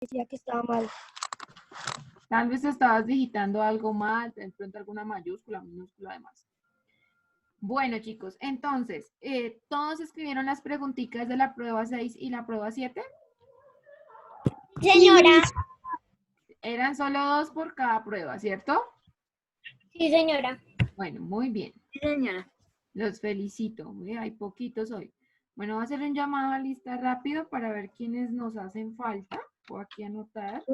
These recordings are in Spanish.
decía que estaba mal. Tal vez estabas digitando algo mal, de pronto alguna mayúscula, minúscula, además. Bueno, chicos, entonces, ¿todos escribieron las preguntitas de la prueba 6 y la prueba 7? Señora. Eran solo 2 por cada prueba, ¿cierto? Sí, señora. Bueno, muy bien. Sí, señora. Los felicito. Hay poquitos hoy. Bueno, voy a hacer un llamado a lista rápido para ver quiénes nos hacen falta. Voy aquí a anotar.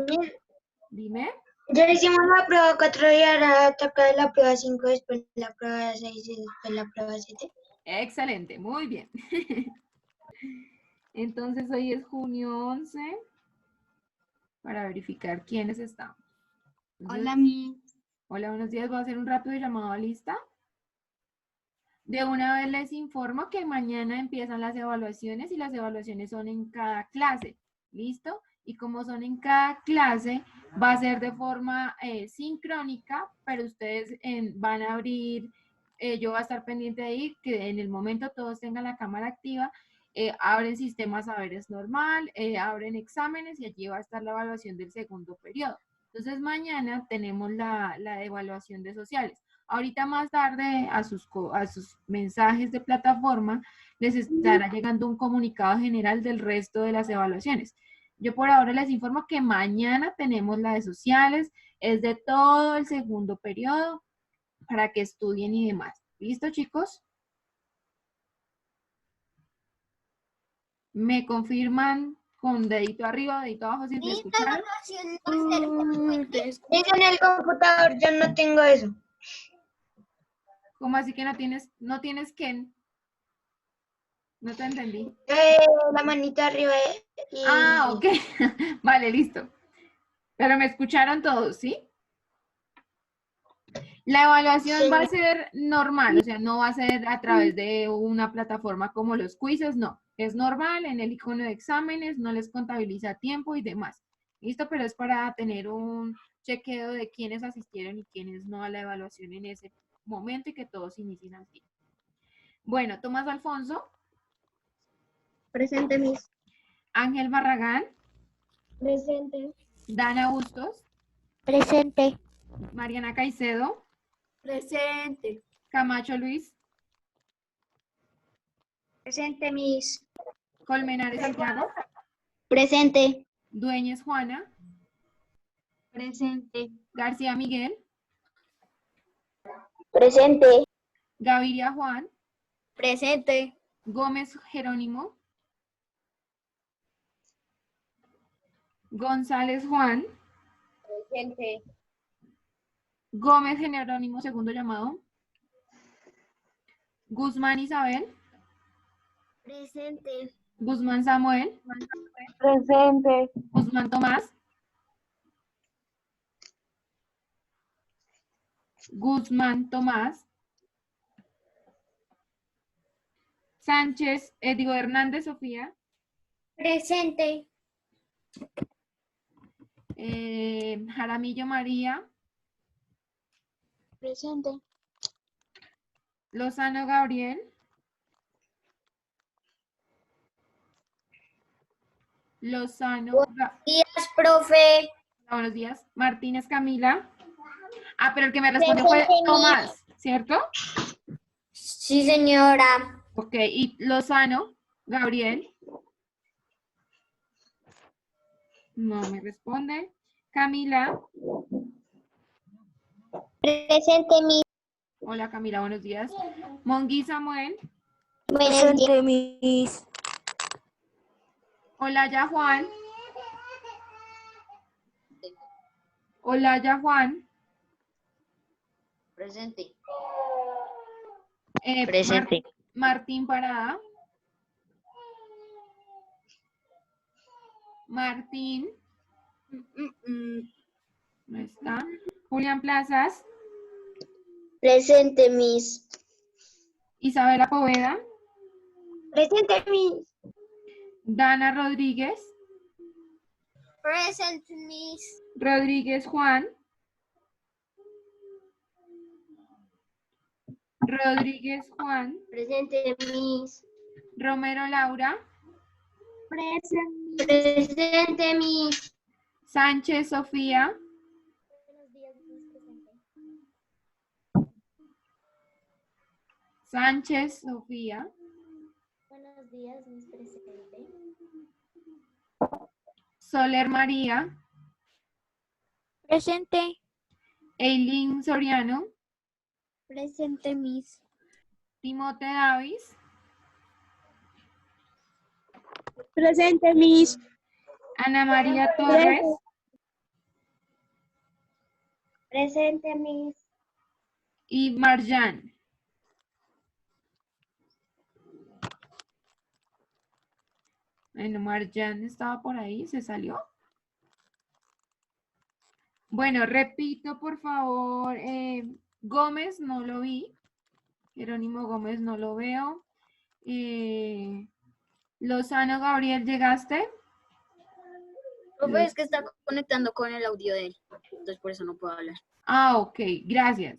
Dime. Ya hicimos la prueba 4 y ahora toca la prueba 5, después la prueba 6 y después la prueba 7. Excelente, muy bien. Entonces hoy es junio 11 para verificar quiénes están. Entonces, Hola, mi. hola, buenos días. Voy a hacer un rápido llamado a lista. De una vez les informo que mañana empiezan las evaluaciones y las evaluaciones son en cada clase. ¿Listo? Y como son en cada clase, va a ser de forma sincrónica, pero ustedes van a abrir, yo voy a estar pendiente de ahí, que en el momento todos tengan la cámara activa, abren sistema saberes normal, abren exámenes y allí va a estar la evaluación del segundo periodo. Entonces mañana tenemos la evaluación de sociales. Ahorita más tarde a sus mensajes de plataforma les estará llegando un comunicado general del resto de las evaluaciones. Yo por ahora les informo que mañana tenemos la de sociales, es de todo el segundo periodo para que estudien y demás. ¿Listo, chicos? ¿Me confirman con dedito arriba, dedito abajo si me escucharon? Dice en el computador, yo no tengo eso. ¿Cómo así que no tienes Ken? No te entendí. La manita arriba y... Ah, ok. Vale, listo. Pero me escucharon todos, ¿sí? La evaluación Sí. va a ser normal, o sea, no va a ser a través de una plataforma como los quizzes, no. Es normal en el icono de exámenes, no les contabiliza tiempo y demás. ¿Listo? Pero es para tener un chequeo de quiénes asistieron y quiénes no a la evaluación en ese momento y que todos inicien así. Bueno, Tomás Alfonso. Presente, Miss. Ángel Barragán. Presente. Dana Bustos. Presente. Mariana Caicedo. Presente. Camacho Luis. Presente, Miss. Colmenares Santiago. Presente. Dueñez Juana. Presente. García Miguel. Presente. Gaviria Juan. Presente. Gómez Jerónimo. González Juan. Presente. Gómez Jerónimo, segundo llamado. Guzmán Isabel. Presente. Guzmán Samuel. Presente. Guzmán Tomás. Guzmán Tomás. Sánchez, digo Hernández Sofía. Presente. Jaramillo María. Presente. Lozano Gabriel. Lozano. Días, profe. Buenos días. Martínez Camila. Ah, pero el que me respondió fue Tomás, ¿cierto? Sí, señora. Ok, y Lozano Gabriel. No me responde. Camila. Presente, Miss. Hola Camila, buenos días. Mongui Samuel. Presente, Miss. Hola ya Juan. Hola ya Juan. Presente. Presente. Martín Parada. Martín. No está. Julián Plazas. Presente, Miss. Isabela Poveda. Presente, Miss. Dana Rodríguez. Presente, Miss. Rodríguez Juan. Rodríguez Juan. Presente, Miss. Romero Laura. Presente, Miss. Sánchez Sofía. Buenos días, Miss presente. Sánchez Sofía. Buenos días, Miss presente. Soler María. Presente. Eileen Soriano. Presente, Miss. Timote Davis. Presente, Miss. Ana María Torres. Presente, Miss. Y Marjan. Bueno, Marjan estaba por ahí, se salió. Bueno, repito, por favor, Gómez no lo vi. Jerónimo Gómez no lo veo. Lozano Gabriel, ¿llegaste? Profe, es que está conectando con el audio de él, entonces por eso no puedo hablar. Ah, ok, gracias.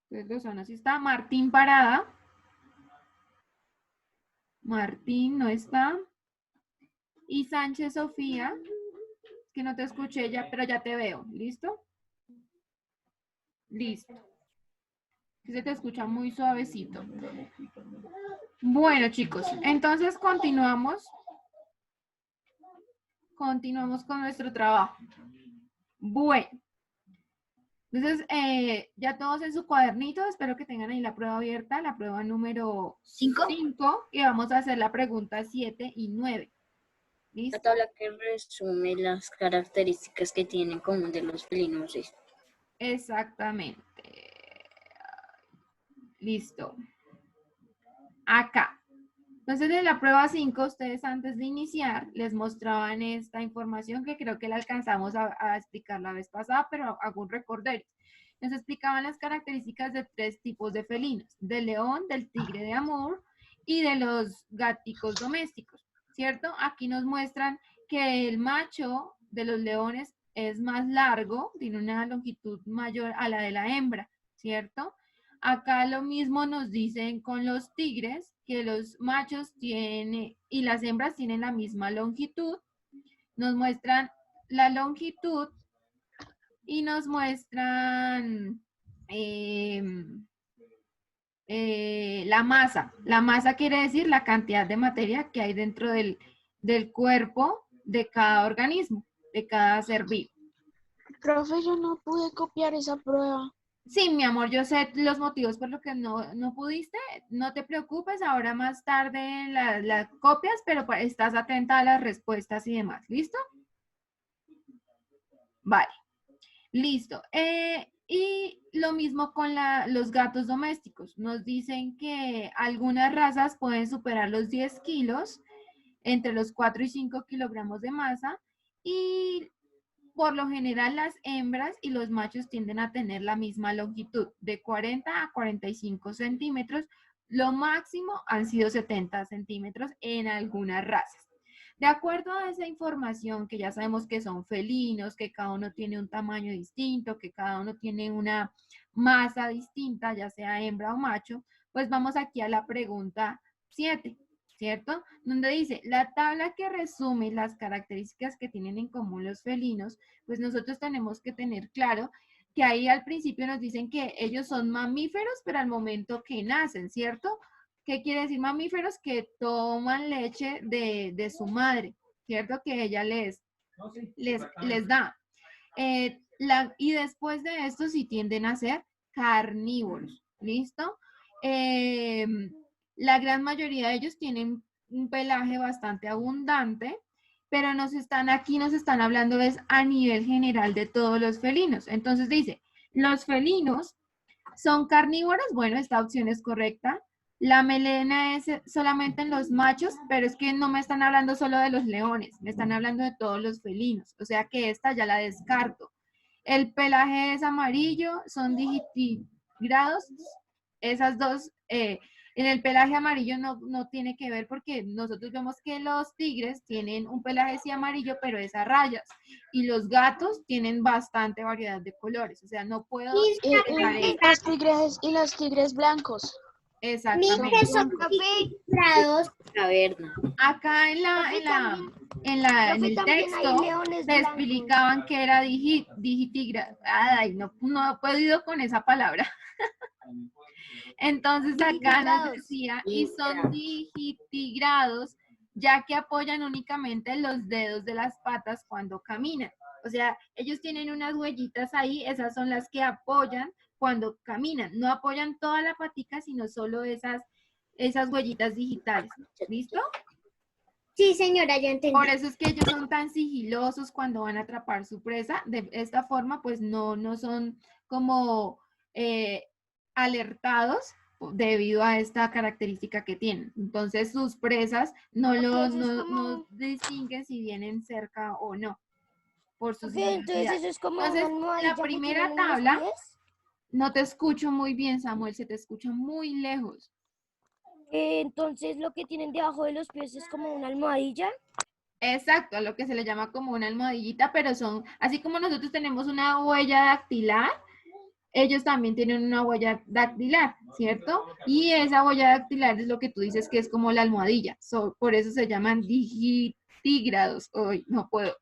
Entonces Lozano sí está. Martín Parada. Martín no está. Y Sánchez Sofía, que no te escuché ya, pero ya te veo. ¿Listo? Listo. Que se te escucha muy suavecito. Bueno, chicos, entonces continuamos. Continuamos con nuestro trabajo. Bueno. Entonces, ya todos en su cuadernito, espero que tengan ahí la prueba abierta, la prueba número 5. 5, y vamos a hacer la pregunta 7 y 9. La ¿Listo? tabla que resume las características que tienen en común de los felinos. Exactamente. Listo. Acá. Entonces, en la prueba 5, ustedes antes de iniciar les mostraban esta información que creo que la alcanzamos a explicar la vez pasada, pero hago un recorderis. Nos explicaban las características de 3 tipos de felinos, del león, del tigre de Amur y de los gaticos domésticos, ¿cierto? Aquí nos muestran que el macho de los leones es más largo, tiene una longitud mayor a la de la hembra, ¿cierto? Acá lo mismo nos dicen con los tigres, que los machos tienen y las hembras tienen la misma longitud. Nos muestran la longitud y nos muestran la masa. La masa quiere decir la cantidad de materia que hay dentro del cuerpo de cada organismo, de cada ser vivo. Profe, yo no pude copiar esa prueba. Sí, mi amor, yo sé los motivos por los que no pudiste. No te preocupes, ahora más tarde la copias, pero estás atenta a las respuestas y demás. ¿Listo? Vale. Listo. Y lo mismo con los gatos domésticos. Nos dicen que algunas razas pueden superar los 10 kilos, entre los 4 y 5 kilogramos de masa, y por lo general las hembras y los machos tienden a tener la misma longitud, de 40 a 45 centímetros. Lo máximo han sido 70 centímetros en algunas razas. De acuerdo a esa información, que ya sabemos que son felinos, que cada uno tiene un tamaño distinto, que cada uno tiene una masa distinta, ya sea hembra o macho, pues vamos aquí a la pregunta 7. ¿Cierto? Donde dice, la tabla que resume las características que tienen en común los felinos, pues nosotros tenemos que tener claro que ahí al principio nos dicen que ellos son mamíferos, pero al momento que nacen, ¿cierto? ¿Qué quiere decir mamíferos? Que toman leche de su madre, ¿cierto? Que ella les da. Y después de esto sí tienden a ser carnívoros, ¿listo? La gran mayoría de ellos tienen un pelaje bastante abundante, pero nos están hablando es a nivel general de todos los felinos. Entonces dice, los felinos son carnívoros. Bueno, esta opción es correcta. La melena es solamente en los machos, pero es que no me están hablando solo de los leones, me están hablando de todos los felinos, o sea que esta ya la descarto. El pelaje es amarillo, son digitigrados, esas dos, en el pelaje amarillo no tiene que ver porque nosotros vemos que los tigres tienen un pelaje sí amarillo, pero es a rayas, y los gatos tienen bastante variedad de colores, o sea, no puedo dejar eso. Y los tigres blancos. Exactamente. son grados. Caverna. Acá en el texto te explicaban que era digitigrado. Ay, no he podido con esa palabra. Entonces acá nos decía, y son digitigrados, ya que apoyan únicamente los dedos de las patas cuando caminan. O sea, ellos tienen unas huellitas ahí, esas son las que apoyan cuando caminan. No apoyan toda la patica, sino solo esas huellitas digitales. ¿Listo? Sí, señora, yo entendí. Por eso es que ellos son tan sigilosos cuando van a atrapar su presa. De esta forma, pues no son como alertados debido a esta característica que tienen. Entonces, sus presas no distinguen si vienen cerca o no, por sus Entonces eso es como una Entonces, almohadilla la que primera tienen en los tabla, pies. no te escucho muy bien, Samuel, se te escucha muy lejos. Entonces lo que tienen debajo de los pies es como una almohadilla. Exacto, a lo que se le llama como una almohadillita, pero son, así como nosotros tenemos una huella dactilar, ellos también tienen una huella dactilar, ¿cierto? Y esa huella dactilar es lo que tú dices que es como la almohadilla, por eso se llaman digitígrados. Hoy no puedo.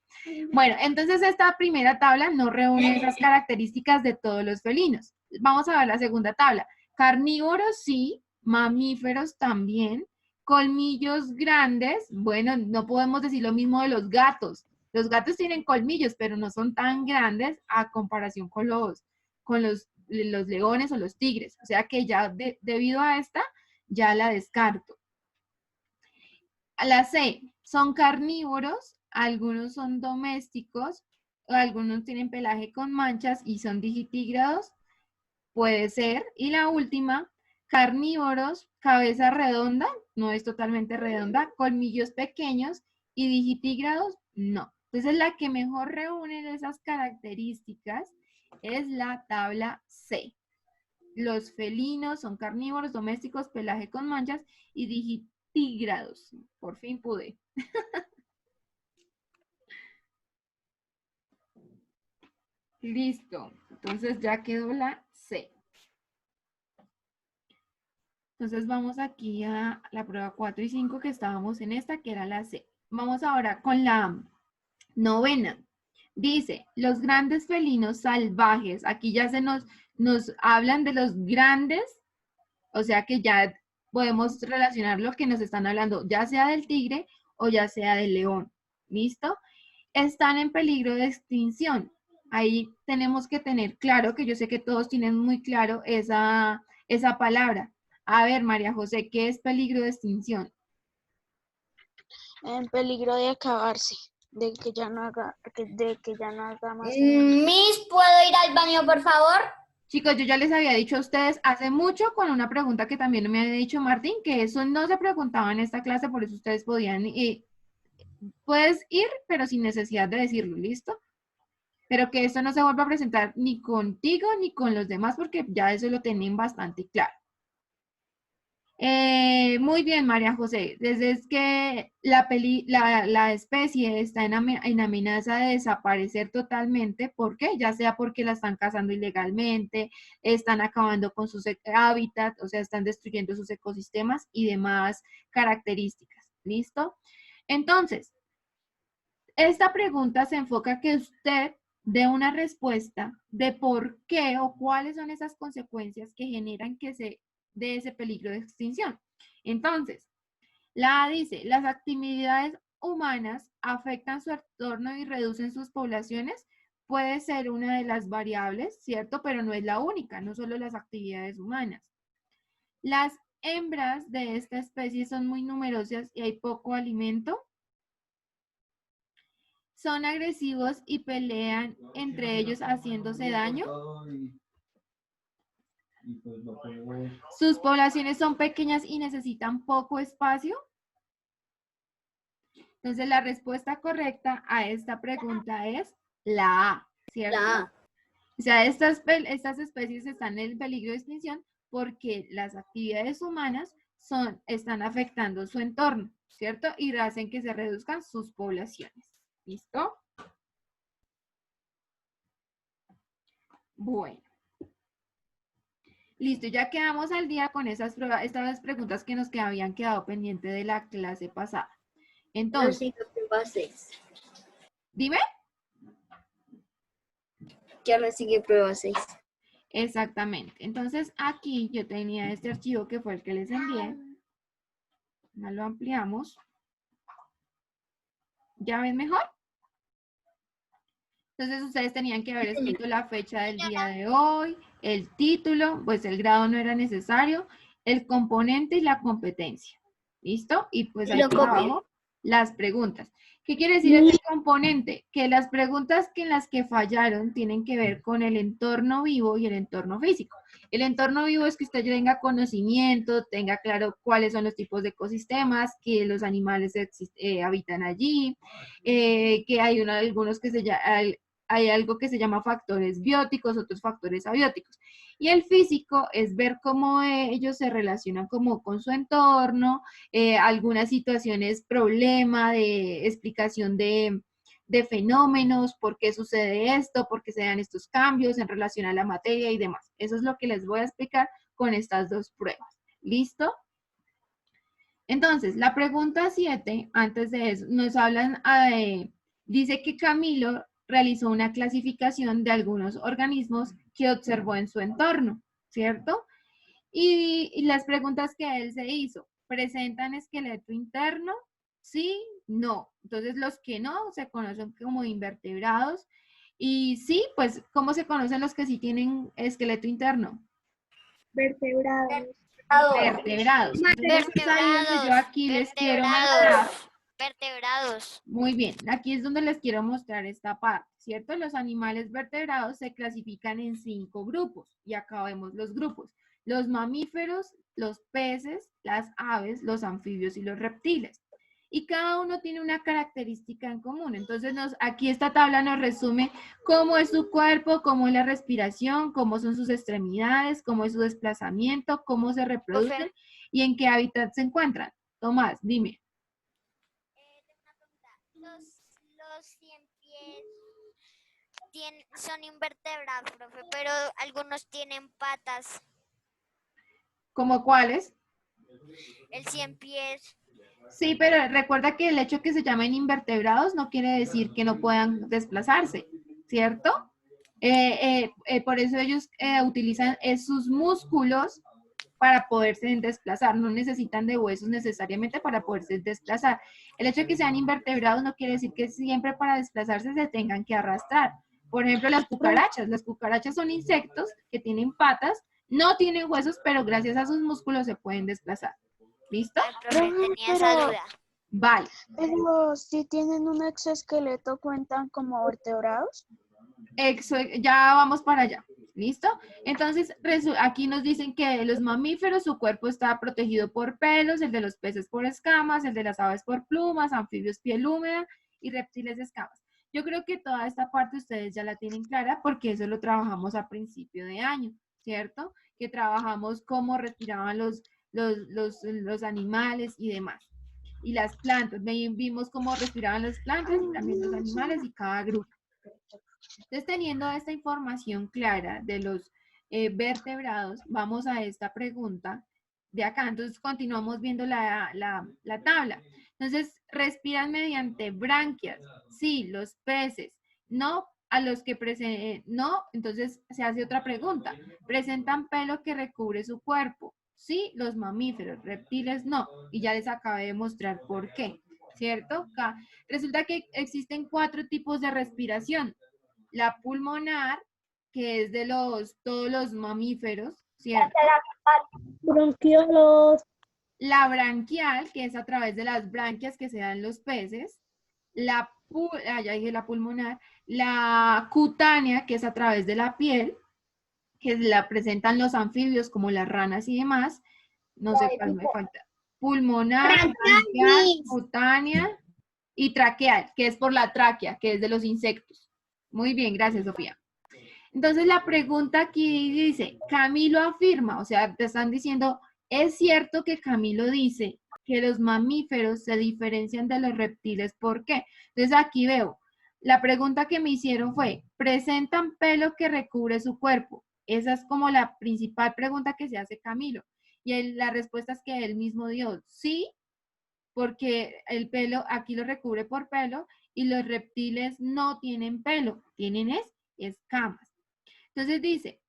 Bueno, entonces esta primera tabla no reúne esas características de todos los felinos. Vamos a ver la segunda tabla. Carnívoros sí, mamíferos también. Colmillos grandes, bueno, no podemos decir lo mismo de los gatos. Los gatos tienen colmillos, pero no son tan grandes a comparación con los leones o los tigres. O sea que ya debido a esta, ya la descarto. A la C, son carnívoros, algunos son domésticos, algunos tienen pelaje con manchas y son digitígrados, puede ser. Y la última, carnívoros, cabeza redonda, no es totalmente redonda, colmillos pequeños y digitígrados, no. Entonces la que mejor reúne esas características es la tabla C. Los felinos son carnívoros, domésticos, pelaje con manchas y digitígrados. Por fin pude. Listo. Entonces ya quedó la C. Entonces vamos aquí a la prueba 4 y 5 que estábamos en esta, que era la C. Vamos ahora con la novena. Dice, los grandes felinos salvajes. Aquí ya nos hablan de los grandes, o sea que ya podemos relacionar lo que nos están hablando, ya sea del tigre o ya sea del león. ¿Listo? Están en peligro de extinción. Ahí tenemos que tener claro, que yo sé que todos tienen muy claro esa palabra. A ver, María José, ¿qué es peligro de extinción? En peligro de acabarse, de que ya no haga más. Miss, ¿puedo ir al baño, por favor? Chicos, yo ya les había dicho a ustedes hace mucho con una pregunta que también me había dicho Martín, que eso no se preguntaba en esta clase, por eso ustedes podían, puedes ir, pero sin necesidad de decirlo, ¿listo? Pero que esto no se vuelva a presentar ni contigo ni con los demás, porque ya eso lo tienen bastante claro. Muy bien, María José. Desde que la especie está en amenaza de desaparecer totalmente, ¿por qué? Ya sea porque la están cazando ilegalmente, están acabando con sus hábitats, o sea, están destruyendo sus ecosistemas y demás características. ¿Listo? Entonces, esta pregunta se enfoca que usted dé una respuesta de por qué o cuáles son esas consecuencias que generan que se dé ese peligro de extinción. Entonces, la A dice, las actividades humanas afectan su entorno y reducen sus poblaciones. Puede ser una de las variables, ¿cierto? Pero no es la única, no solo las actividades humanas. Las hembras de esta especie son muy numerosas y hay poco alimento. Son agresivos y pelean entre ellos haciéndose daño. Sus poblaciones son pequeñas y necesitan poco espacio. Entonces la respuesta correcta a esta pregunta es la A, ¿cierto? La A. O sea, estas especies están en peligro de extinción porque las actividades humanas están afectando su entorno, ¿cierto? Y hacen que se reduzcan sus poblaciones. ¿Listo? Bueno. Listo, ya quedamos al día con esas pruebas, estas preguntas que nos habían quedado pendientes de la clase pasada. Lo Entonces, sigue prueba 6. dime. Ya lo sigue prueba 6. Exactamente. Entonces, aquí yo tenía este archivo que fue el que les envié. Ya lo ampliamos. ¿Ya ven mejor? Entonces, ustedes tenían que haber escrito la fecha del día de hoy, el título, pues el grado no era necesario, el componente y la competencia. ¿Listo? Y pues ahí Lo por copio. abajo las preguntas. ¿Qué quiere decir este componente? Que las preguntas en las que fallaron tienen que ver con el entorno vivo y el entorno físico. El entorno vivo es que usted tenga conocimiento, tenga claro cuáles son los tipos de ecosistemas, que los animales habitan allí, que hay algunos que hay algo que se llama factores bióticos, otros factores abióticos. Y el físico es ver cómo ellos se relacionan como con su entorno, algunas situaciones, problema de explicación de fenómenos, por qué sucede esto, por qué se dan estos cambios en relación a la materia y demás. Eso es lo que les voy a explicar con estas dos pruebas. ¿Listo? Entonces, la pregunta 7, antes de eso, nos hablan, dice que Camilo realizó una clasificación de algunos organismos que observó en su entorno, ¿cierto? Y las preguntas que él se hizo, ¿presentan esqueleto interno? Sí, no. Entonces, los que no se conocen como invertebrados. Y sí, pues, ¿cómo se conocen los que sí tienen esqueleto interno? Vertebrados. Vertebrados. Entonces, es ahí donde yo aquí les quiero mostrar. Vertebrados. Muy bien, aquí es donde les quiero mostrar esta parte, ¿cierto? Los animales vertebrados se clasifican en 5 grupos y acá vemos los grupos. Los mamíferos, los peces, las aves, los anfibios y los reptiles. Y cada uno tiene una característica en común. Entonces, aquí esta tabla nos resume cómo es su cuerpo, cómo es la respiración, cómo son sus extremidades, cómo es su desplazamiento, cómo se reproducen y en qué hábitat se encuentran. Tomás, dime. Los 100 pies son invertebrados, profe, pero algunos tienen patas. ¿Cómo cuáles? El 100 pies. Sí, pero recuerda que el hecho de que se llamen invertebrados no quiere decir que no puedan desplazarse, ¿cierto? Por eso ellos utilizan sus músculos para poderse desplazar, no necesitan de huesos necesariamente para poderse desplazar. El hecho de que sean invertebrados no quiere decir que siempre para desplazarse se tengan que arrastrar. Por ejemplo, las cucarachas son insectos que tienen patas, no tienen huesos, pero gracias a sus músculos se pueden desplazar. ¿Listo? Profe, tenía esa duda. Vale. Pero si tienen un exoesqueleto, ¿cuentan como vertebrados? Ya vamos para allá. ¿Listo? Entonces, aquí nos dicen que los mamíferos, su cuerpo está protegido por pelos, el de los peces por escamas, el de las aves por plumas, anfibios piel húmeda y reptiles escamas. Yo creo que toda esta parte ustedes ya la tienen clara porque eso lo trabajamos a principio de año, ¿cierto? Que trabajamos cómo respiraban los animales y demás. Y las plantas, vimos cómo respiraban las plantas y también los animales y cada grupo. Entonces, teniendo esta información clara de los vertebrados, vamos a esta pregunta de acá. Entonces, continuamos viendo la tabla. Entonces, respiran mediante branquias. Sí, los peces. No, a los que no, entonces se hace otra pregunta. ¿Presentan pelo que recubre su cuerpo? Sí, los mamíferos. Reptiles no. Y ya les acabé de mostrar por qué, ¿cierto? Resulta que existen 4 tipos de respiración. La pulmonar, que es de todos los mamíferos, ¿cierto? Bronquiolos. La branquial, que es a través de las branquias que se dan los peces. Ya dije la pulmonar. La cutánea, que es a través de la piel, que la presentan los anfibios como las ranas y demás. No sé cuál me falta. Pulmonar, branquial, cutánea y traqueal, que es por la tráquea, que es de los insectos. Muy bien, gracias, Sofía. Entonces, la pregunta aquí dice, Camilo afirma, o sea, te están diciendo, ¿es cierto que Camilo dice que los mamíferos se diferencian de los reptiles? ¿Por qué? Entonces, aquí veo, la pregunta que me hicieron fue, ¿presentan pelo que recubre su cuerpo? Esa es como la principal pregunta que se hace Camilo. Y la respuesta es que él mismo dio sí, porque el pelo aquí lo recubre por pelo y los reptiles no tienen pelo, tienen escamas. Entonces dice,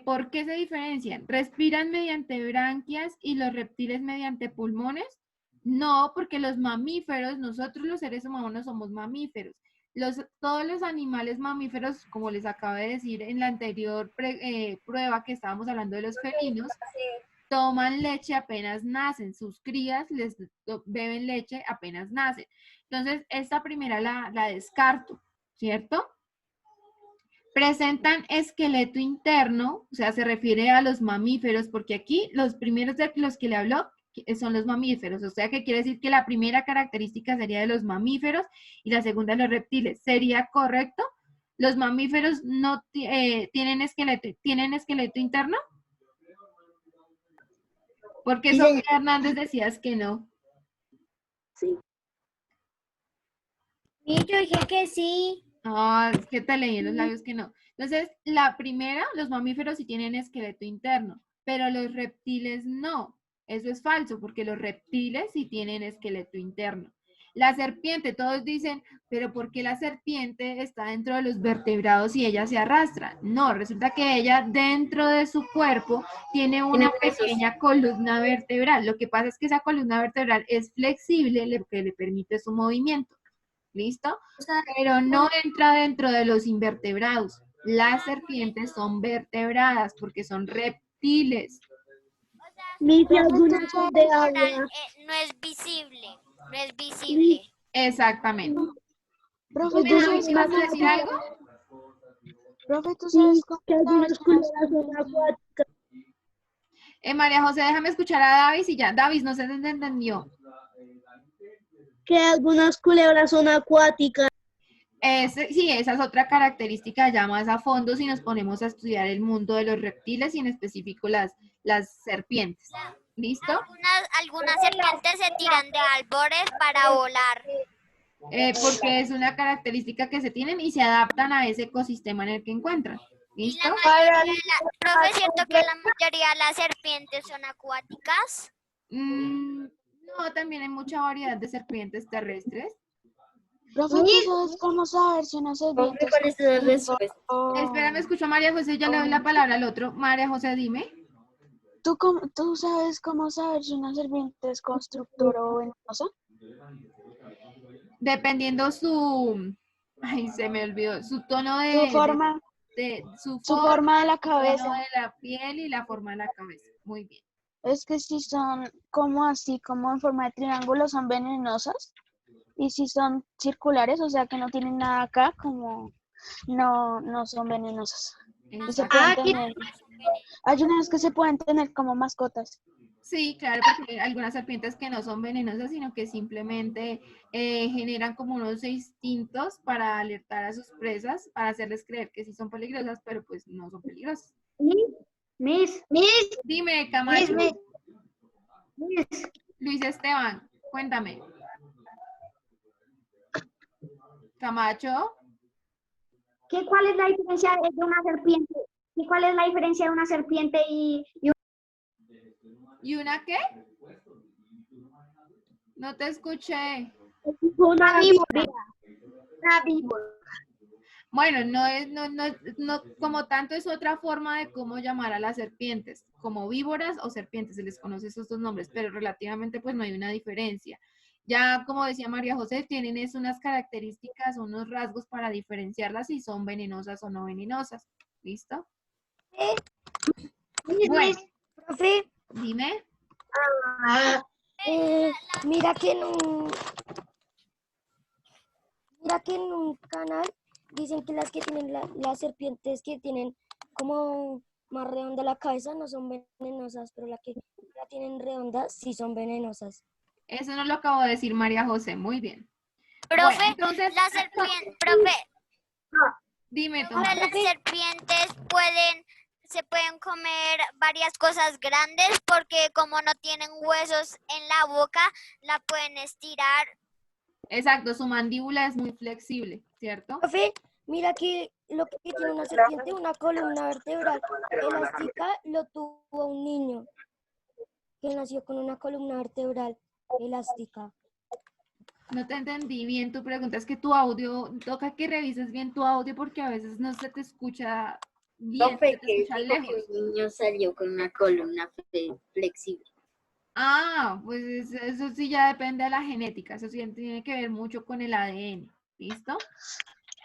¿por qué se diferencian? ¿Respiran mediante branquias y los reptiles mediante pulmones? No, porque los mamíferos, nosotros los seres humanos somos mamíferos. Todos los animales mamíferos, como les acabo de decir en la anterior prueba que estábamos hablando de los felinos, toman leche apenas nacen, sus crías les beben leche apenas nacen. Entonces, esta primera la descarto, ¿cierto? Presentan esqueleto interno, o sea, se refiere a los mamíferos, porque aquí los primeros de los que le habló son los mamíferos, o sea, que quiere decir que la primera característica sería de los mamíferos y la segunda de los reptiles. ¿Sería correcto? ¿Los mamíferos no tienen esqueleto interno? Porque Sí, Sofía Hernández decías que no. Y yo dije que sí. Ah, es que te leí en los labios que no. Entonces, la primera, los mamíferos sí tienen esqueleto interno, pero los reptiles no. Eso es falso, porque los reptiles sí tienen esqueleto interno. La serpiente, todos dicen, pero ¿por qué la serpiente está dentro de los vertebrados y ella se arrastra? No, resulta que ella dentro de su cuerpo tiene una pequeña columna vertebral. Lo que pasa es que esa columna vertebral es flexible, lo que le permite su movimiento. ¿Listo? Pero no entra dentro de los invertebrados. Las serpientes son vertebradas porque son reptiles. Mis algunas son de Corporal, agua. no es visible. No es visible. Exactamente. Profe, ¿tú Bueno, sabes Luis, ¿ibas a cómo, decir algo? profe, ¿tú Sí, sabes cómo que algunas sabes que culebras una son serpiente- acuáticas. María José, déjame escuchar a Davis y ya. Davis, no se te entendió. Que algunas culebras son acuáticas. Sí, esa es otra característica ya más a fondo si nos ponemos a estudiar el mundo de los reptiles y en específico las serpientes. ¿Listo? Algunas serpientes se tiran de árboles para volar. Porque es una característica que se tienen y se adaptan a ese ecosistema en el que encuentran. Y ¿Listo? la mayoría profe, ¿es cierto que la mayoría de las serpientes son acuáticas? No, también hay mucha variedad de serpientes terrestres. Profe, ¿tú sabes cómo saber si una serpiente ¿Cuál es la respuesta? Espérame, escucho a María José, ya le doy la palabra al otro. María José, dime. ¿Tú sabes cómo saber si una serpiente es constructora o venenosa? Dependiendo ay, se me olvidó, su tono Su forma, su su forma, forma de la el tono cabeza. de la piel y la forma de la cabeza. Muy bien. Es que si son como así, como en forma de triángulo, son venenosas. Y si son circulares, o sea que no tienen nada acá, como no son venenosas. Y se Exacto. pueden tener, hay unas que se pueden tener como mascotas. Sí, claro, porque hay algunas serpientes que no son venenosas, sino que simplemente generan como unos instintos para alertar a sus presas, para hacerles creer que sí son peligrosas, pero pues no son peligrosas. Miss, Dime, Camacho, Miss. Luis Esteban, cuéntame. Camacho, ¿Cuál es la diferencia de una serpiente? ¿Y cuál es la diferencia de una serpiente y ¿y una qué? No te escuché. una víbora? Una víbora. Bueno, no, como tanto es otra forma de cómo llamar a las serpientes, como víboras o serpientes, se les conoce esos dos nombres, pero relativamente pues no hay una diferencia. Ya como decía María José, tienen unas características, unos rasgos para diferenciarlas si son venenosas o no venenosas. ¿Listo? Bueno, Profe, dime. mira que en un canal dicen que las que tienen las serpientes que tienen como más redonda la cabeza no son venenosas, pero las que la tienen redonda sí son venenosas. Eso no lo acabo de decir María José. Muy bien. Profe, Bueno, entonces, las serpientes, profe, dime, Tomás. las serpientes se pueden comer varias cosas grandes porque como no tienen huesos en la boca, la pueden estirar. Exacto, su mandíbula es muy flexible, ¿cierto? Profe, Mira que lo que tiene una serpiente, una columna vertebral elástica, lo tuvo un niño que nació con una columna vertebral elástica. No te entendí bien tu pregunta. Es que tu audio, toca que revises bien tu audio porque a veces no se te escucha bien, Profe, se te que escucha dijo lejos. que un niño salió con una columna flexible. Ah, pues eso sí ya depende de la genética. Eso sí tiene que ver mucho con el ADN. ¿Listo?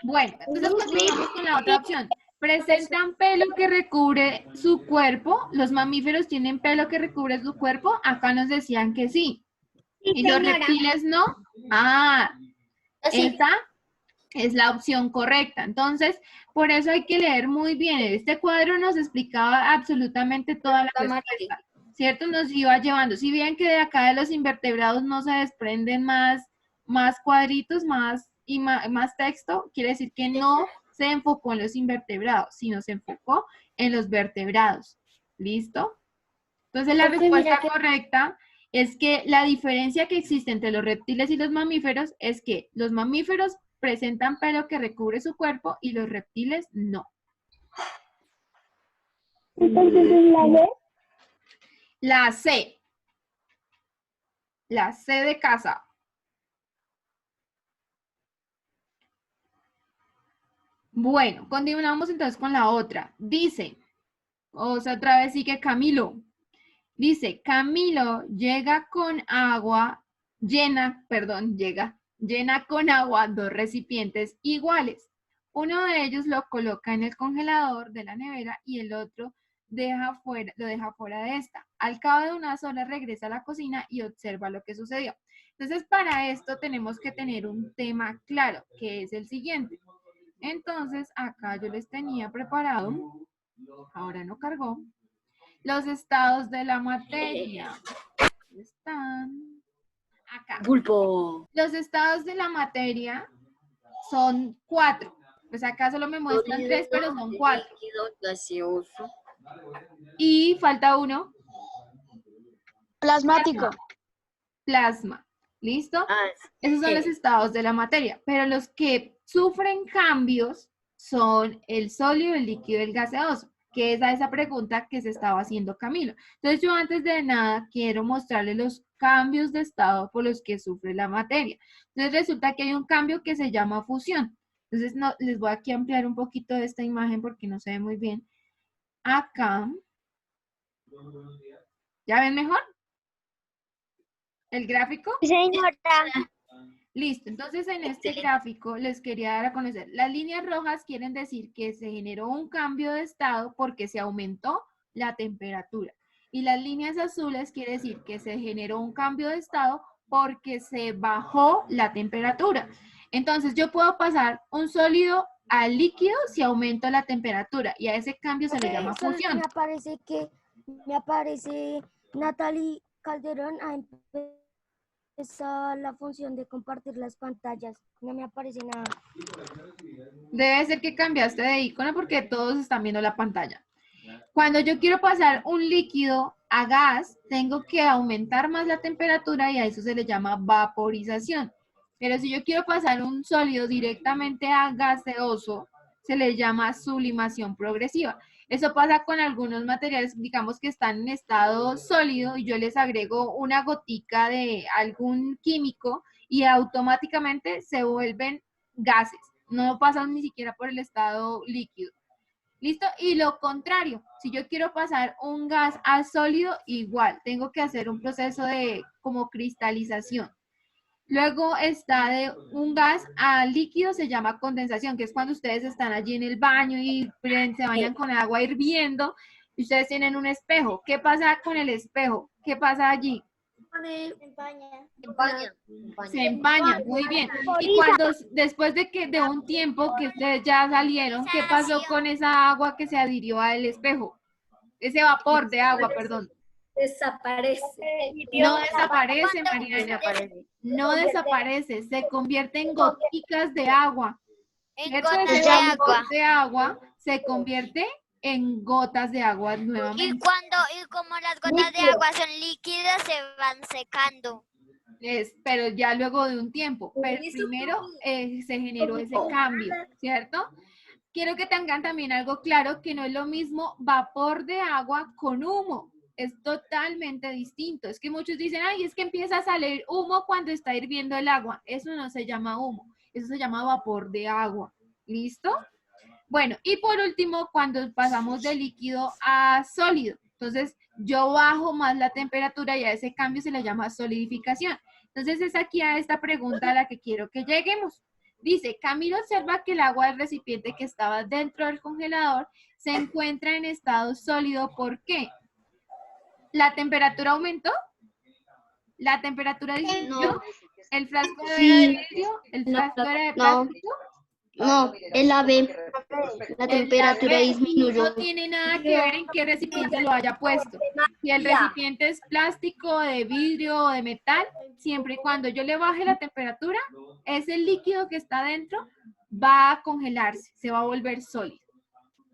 Bueno, entonces continuamos con la otra opción. Presentan pelo que recubre su cuerpo. Los mamíferos tienen pelo que recubre su cuerpo. Acá nos decían que sí. ¿Y los reptiles no? Ah, esa es la opción correcta. Entonces, por eso hay que leer muy bien. Este cuadro nos explicaba absolutamente toda la respuesta, ¿cierto? Nos iba llevando. Si bien que de acá de los invertebrados no se desprenden más cuadritos, más texto, quiere decir que no se enfocó en los invertebrados, sino se enfocó en los vertebrados. ¿Listo? Entonces, la respuesta correcta es que la diferencia que existe entre los reptiles y los mamíferos es que los mamíferos presentan pelo que recubre su cuerpo y los reptiles no. Entonces, la B. La C. La C de casa. Bueno, continuamos entonces con la otra. Dice, o sea, otra vez sigue Camilo. Dice, Camilo llena con agua dos recipientes iguales. Uno de ellos lo coloca en el congelador de la nevera y el otro lo deja fuera de esta. Al cabo de unas horas regresa a la cocina y observa lo que sucedió. Entonces, para esto tenemos que tener un tema claro, que es el siguiente. Entonces, acá yo les tenía preparado, ahora no cargó, los estados de la materia. Están acá. Pulpo. Los estados de la materia son 4. Pues acá solo me muestran 3, pero son 4. Líquido, gaseoso. Y falta uno. Plasmático. Plasma. ¿Listo? Esos son los estados de la materia. Pero los que sufren cambios son el sólido, el líquido y el gaseoso, que es a esa pregunta que se estaba haciendo Camilo. Entonces yo antes de nada quiero mostrarles los cambios de estado por los que sufre la materia. Entonces resulta que hay un cambio que se llama fusión. Entonces les voy aquí a ampliar un poquito de esta imagen porque no se ve muy bien. Acá. ¿Ya ven mejor? ¿El gráfico? Señora. Listo, entonces en este gráfico les quería dar a conocer, las líneas rojas quieren decir que se generó un cambio de estado porque se aumentó la temperatura. Y las líneas azules quiere decir que se generó un cambio de estado porque se bajó la temperatura. Entonces yo puedo pasar un sólido al líquido si aumento la temperatura y a ese cambio se le llama fusión. Me aparece Natalie Calderón a empezar la función de compartir las pantallas. No me aparece nada. Debe ser que cambiaste de icono porque todos están viendo la pantalla. Cuando yo quiero pasar un líquido a gas, tengo que aumentar más la temperatura y a eso se le llama vaporización. Pero si yo quiero pasar un sólido directamente a gaseoso, se le llama sublimación progresiva. Eso pasa con algunos materiales, digamos que están en estado sólido y yo les agrego una gotica de algún químico y automáticamente se vuelven gases. No pasan ni siquiera por el estado líquido. ¿Listo? Y lo contrario, si yo quiero pasar un gas a sólido, igual, tengo que hacer un proceso de como cristalización. Luego está de un gas a líquido, se llama condensación, que es cuando ustedes están allí en el baño y se bañan con agua hirviendo y ustedes tienen un espejo. ¿Qué pasa con el espejo? ¿Qué pasa allí? Se empaña, muy bien. Y cuando después de un tiempo que ustedes ya salieron, ¿qué pasó con esa agua que se adhirió al espejo? Ese vapor de agua, perdón. Desaparece. No desaparece, Mariana. No desaparece, se convierte en goticas de agua. En ¿Cierto? gotas Ese de agua. vapor de agua se convierte en gotas de agua nuevamente. Y como las gotas de agua son líquidas, se van secando. pero ya luego de un tiempo. Pero Eso primero se generó ese cambio, ¿cierto? Quiero que tengan también algo claro, que no es lo mismo vapor de agua con humo. Es totalmente distinto. Es que muchos dicen, ay, es que empieza a salir humo cuando está hirviendo el agua. Eso no se llama humo, eso se llama vapor de agua. ¿Listo? Bueno, y por último, cuando pasamos de líquido a sólido. Entonces, yo bajo más la temperatura y a ese cambio se le llama solidificación. Entonces, es aquí a esta pregunta a la que quiero que lleguemos. Dice, Camilo observa que el agua del recipiente que estaba dentro del congelador se encuentra en estado sólido. ¿Por qué? ¿La temperatura aumentó? ¿La temperatura disminuyó? No, ¿El frasco era de sí, vidrio? ¿El no, frasco era de no, plástico? no, el ave, la temperatura No disminuyó. tiene nada que ver en qué recipiente lo haya puesto. Si el recipiente es plástico, de vidrio o de metal, siempre y cuando yo le baje la temperatura, ese líquido que está dentro va a congelarse, se va a volver sólido.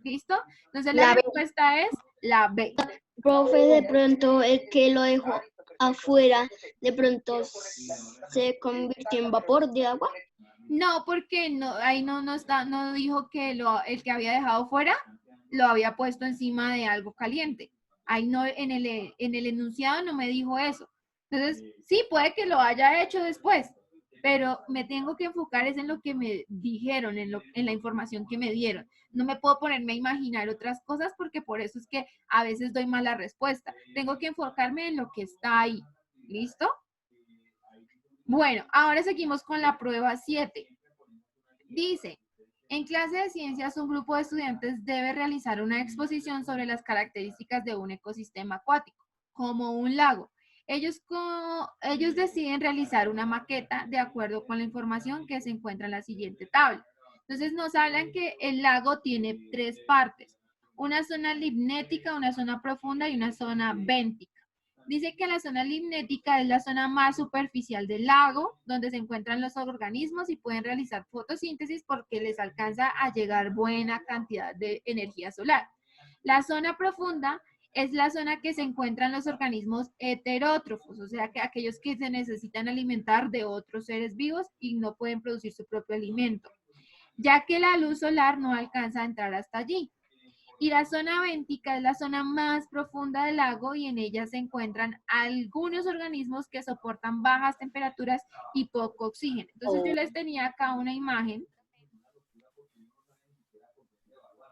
¿Listo? Entonces la respuesta es la B. Profe, de pronto el que lo dejó afuera, de pronto se convirtió en vapor de agua. No, porque no, ahí no dijo que el que había dejado fuera lo había puesto encima de algo caliente. Ahí no, en el enunciado no me dijo eso. Entonces, sí, puede que lo haya hecho después, pero me tengo que enfocar es en lo que me dijeron, en la información que me dieron. No me puedo ponerme a imaginar otras cosas porque por eso es que a veces doy mala respuesta. Tengo que enfocarme en lo que está ahí. ¿Listo? Bueno, ahora seguimos con la prueba 7. Dice, en clase de ciencias un grupo de estudiantes debe realizar una exposición sobre las características de un ecosistema acuático, como un lago. Ellos deciden realizar una maqueta de acuerdo con la información que se encuentra en la siguiente tabla. Entonces nos hablan que el lago tiene 3 partes, una zona limnética, una zona profunda y una zona béntica. Dice que la zona limnética es la zona más superficial del lago, donde se encuentran los organismos y pueden realizar fotosíntesis porque les alcanza a llegar buena cantidad de energía solar. La zona profunda es la zona que se encuentran los organismos heterótrofos, o sea, que aquellos que se necesitan alimentar de otros seres vivos y no pueden producir su propio alimento, ya que la luz solar no alcanza a entrar hasta allí. Y la zona béntica es la zona más profunda del lago y en ella se encuentran algunos organismos que soportan bajas temperaturas y poco oxígeno. Entonces yo les tenía acá una imagen.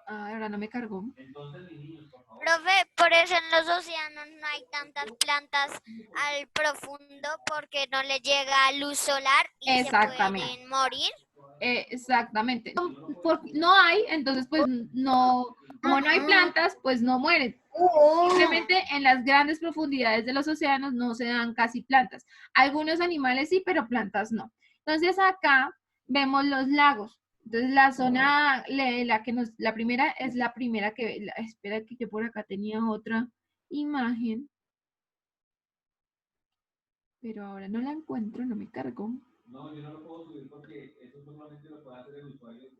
Ahora no me cargó. Profe, por eso en los océanos no hay tantas plantas al profundo porque no le llega luz solar y se pueden morir. Exactamente. No hay, entonces pues no, como no hay plantas, pues no mueren. Simplemente en las grandes profundidades de los océanos no se dan casi plantas. Algunos animales sí, pero plantas no. Entonces acá vemos los lagos. Entonces la zona, la primera es la primera que, espera que yo por acá tenía otra imagen. Pero ahora no la encuentro, no me cargó. No, yo no lo puedo subir porque eso solamente lo puede hacer el usuario.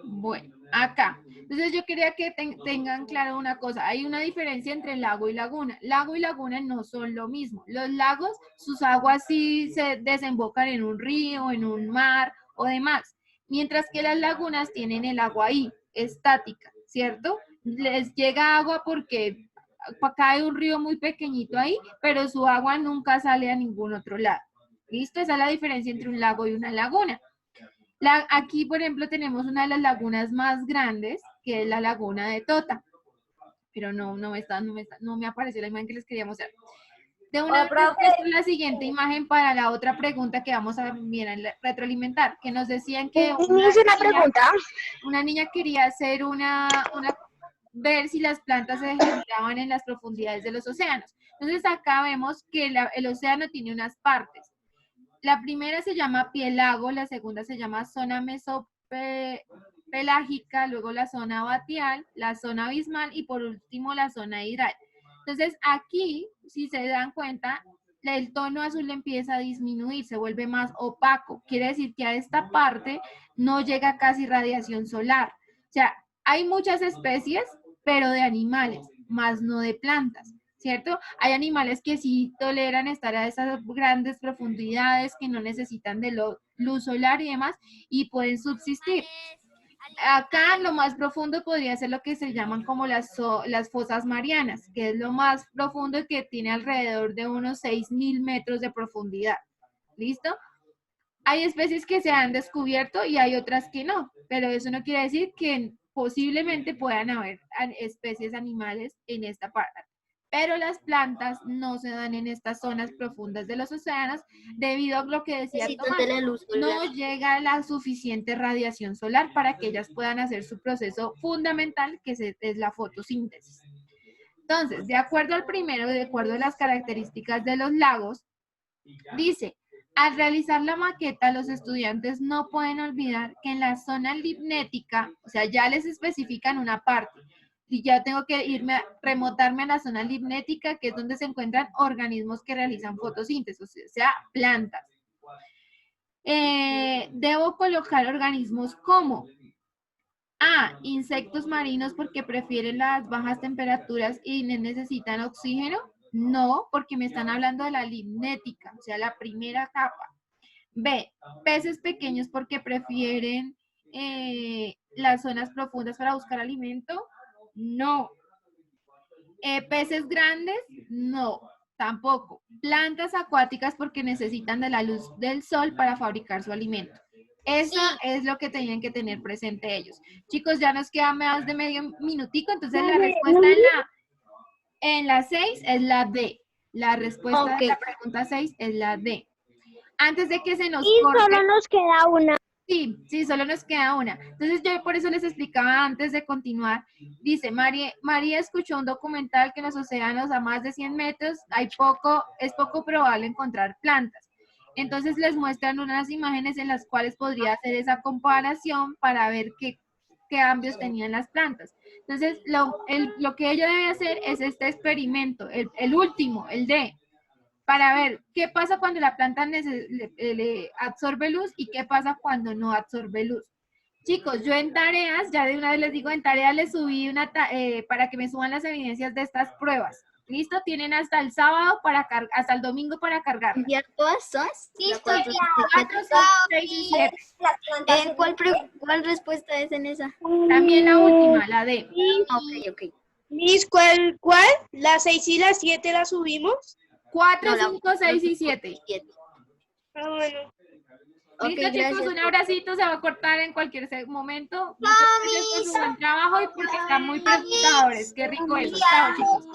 Bueno, acá. Entonces yo quería que tengan claro una cosa. Hay una diferencia entre lago y laguna. Lago y laguna no son lo mismo. Los lagos, sus aguas sí se desembocan en un río, en un mar o demás. Mientras que las lagunas tienen el agua ahí, estática, ¿cierto? Les llega agua porque cae un río muy pequeñito ahí, pero su agua nunca sale a ningún otro lado. ¿Listo? Esa es la diferencia entre un lago y una laguna. Aquí, por ejemplo, tenemos una de las lagunas más grandes, que es la laguna de Tota. Pero no me apareció la imagen que les quería mostrar. De una vez la siguiente imagen para la otra pregunta que vamos a retroalimentar, que nos decían que una niña quería hacer ver si las plantas se generaban en las profundidades de los océanos. Entonces acá vemos que el océano tiene unas partes. La primera se llama pielago, la segunda se llama zona mesopelágica, luego la zona abacial, la zona abismal y por último la zona hidral. Entonces aquí, si se dan cuenta, el tono azul empieza a disminuir, se vuelve más opaco. Quiere decir que a esta parte no llega casi radiación solar. O sea, hay muchas especies, pero de animales, más no de plantas. ¿cierto? Hay animales que sí toleran estar a esas grandes profundidades, que no necesitan de luz solar y demás, y pueden subsistir. Acá lo más profundo podría ser lo que se llaman como las fosas marianas, que es lo más profundo, que tiene alrededor de unos 6.000 metros de profundidad. ¿Listo? Hay especies que se han descubierto y hay otras que no, pero eso no quiere decir que posiblemente puedan haber especies animales en esta parte. Pero las plantas no se dan en estas zonas profundas de los océanos debido a lo que decía Necesitan Tomás, de la luz no solar. llega la suficiente radiación solar para que ellas puedan hacer su proceso fundamental, que es la fotosíntesis. Entonces, de acuerdo al primero, de acuerdo a las características de los lagos, dice, al realizar la maqueta, los estudiantes no pueden olvidar que en la zona limnética, o sea, ya les especifican una parte, y ya tengo que remontarme a la zona limnética, que es donde se encuentran organismos que realizan fotosíntesis, o sea, plantas. Debo colocar organismos como A, insectos marinos porque prefieren las bajas temperaturas y necesitan oxígeno. No, porque me están hablando de la limnética, o sea, la primera capa. B, peces pequeños porque prefieren las zonas profundas para buscar alimento. No. Peces grandes, no, tampoco. Plantas acuáticas porque necesitan de la luz del sol para fabricar su alimento. Eso es lo que tenían que tener presente ellos. Chicos, ya nos queda más de medio minutico, entonces la respuesta en la 6 es la D. La respuesta de la pregunta 6 es la D. Antes de que se nos corte. Solo nos queda una. Sí, solo nos queda una. Entonces yo por eso les explicaba antes de continuar. Dice, María escuchó un documental que en los océanos a más de 100 metros es poco probable encontrar plantas. Entonces les muestran unas imágenes en las cuales podría hacer esa comparación para ver qué cambios tenían las plantas. Entonces lo que ella debe hacer es este experimento, el último, el D, para ver qué pasa cuando la planta le absorbe luz y qué pasa cuando no absorbe luz. Chicos, yo en tareas, ya de una vez les digo, en tareas les subí para que me suban las evidencias de estas pruebas. ¿Listo? Tienen hasta el sábado hasta el domingo para cargar. ¿Enviar todas? Listo, 4, 5, 6 y 7. ¿Cuál respuesta es en esa? También la última, la D. Ok. Miss, ¿cuál? ¿La 6 y la 7 la subimos? 4, 5, 6 y 7. Ah, bueno. Listo, Ok, chicos, gracias. un abracito, se va a cortar en cualquier momento. Muchas gracias por su buen trabajo y porque están muy preguntadores. Qué rico eso. Chao, chicos.